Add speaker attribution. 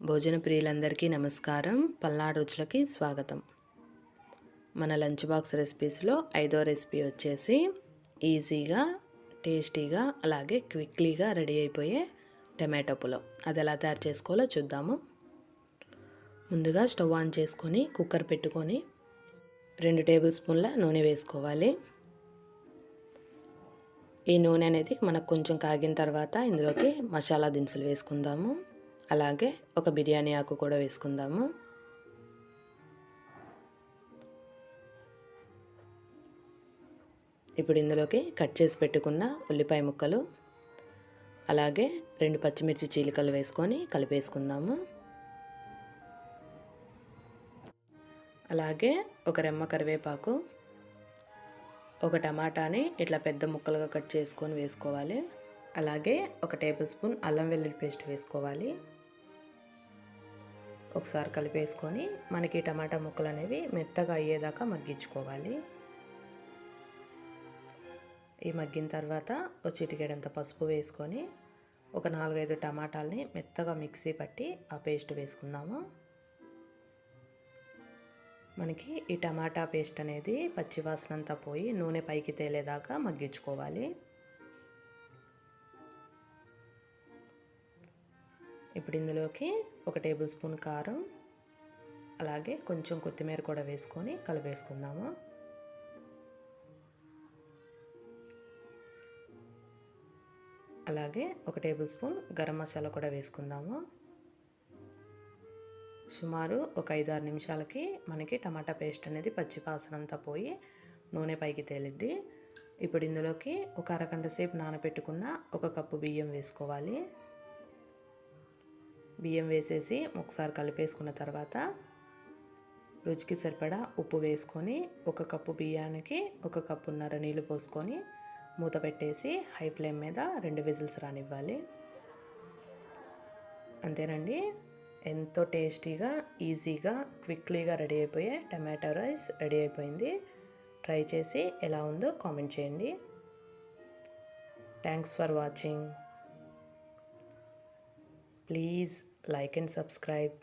Speaker 1: భోజన ప్రియులందరికీ నమస్కారం. పల్నాడు రుచులకి స్వాగతం. మన లంచ్ బాక్స్ రెసిపీస్లో 5వ రెసిపీ వచ్చేసి ఈజీగా, టేస్టీగా, అలాగే క్విక్లీగా రెడీ అయిపోయే టమాటో పులావ్. అది ఎలా తయారు చేసుకోవాలో చూద్దాము. ముందుగా స్టవ్ ఆన్ చేసుకొని కుక్కర్ పెట్టుకొని 2 టేబుల్ స్పూన్ల నూనె వేసుకోవాలి. ఈ నూనె అనేది మనకు కొంచెం కాగిన తర్వాత ఇందులోకి మసాలా దినుసులు వేసుకుందాము. అలాగే ఒక బిర్యానీ ఆకు కూడా వేసుకుందాము. ఇప్పుడు ఇందులోకి కట్ చేసి పెట్టుకున్న ఉల్లిపాయ ముక్కలు, అలాగే 2 పచ్చిమిర్చి చీలికలు వేసుకొని కలిపేసుకుందాము. అలాగే ఒక రెమ్మ కరివేపాకు, ఒక టమాటాని ఇట్లా పెద్ద ముక్కలుగా కట్ చేసుకొని వేసుకోవాలి. అలాగే ఒక టేబుల్ స్పూన్ అల్లం వెల్లుల్లి పేస్ట్ వేసుకోవాలి. ఒకసారి కలిపేసుకొని మనకి టమాటా ముక్కలు అనేవి మెత్తగా అయ్యేదాకా మగ్గించుకోవాలి. ఈ మగ్గిన తర్వాత ఒక చిటికెడంత పసుపు వేసుకొని ఒక 4-5 టమాటాలని మెత్తగా మిక్సీ పట్టి ఆ పేస్ట్ వేసుకుందాము. మనకి ఈ టమాటా పేస్ట్ అనేది పచ్చివాసన అంతా పోయి నూనె పైకి తేలేదాకా మగ్గించుకోవాలి. ఇప్పుడు ఇందులోకి ఒక టేబుల్ స్పూన్ కారం, అలాగే కొంచెం కొత్తిమీర కూడా వేసుకొని కలిపేసుకుందాము. అలాగే ఒక టేబుల్ స్పూన్ గరం మసాలా కూడా వేసుకుందాము. సుమారు ఒక 5-6 నిమిషాలకి మనకి టమాటా పేస్ట్ అనేది పచ్చి వాసన అంతా పోయి నూనె పైకి తేలిద్ది. ఇప్పుడు ఇందులోకి ఒక అరగంట సేపు నానబెట్టుకున్న 1 కప్పు బియ్యం వేసుకోవాలి. బియ్యం వేసేసి ఒకసారి కలిపేసుకున్న తర్వాత రుచికి సరిపడా ఉప్పు వేసుకొని 1 కప్పు బియ్యానికి 1 కప్పున్నర నీళ్ళు పోసుకొని మూత పెట్టేసి హై ఫ్లేమ్ మీద 2 విజిల్స్ రానివ్వాలి. అంతేనండి, ఎంతో టేస్టీగా, ఈజీగా, క్విక్లీగా రెడీ అయిపోయే టమాటో రైస్ రెడీ అయిపోయింది. ట్రై చేసి ఎలా ఉందో కామెంట్ చేయండి. Thanks for watching. Please like and subscribe.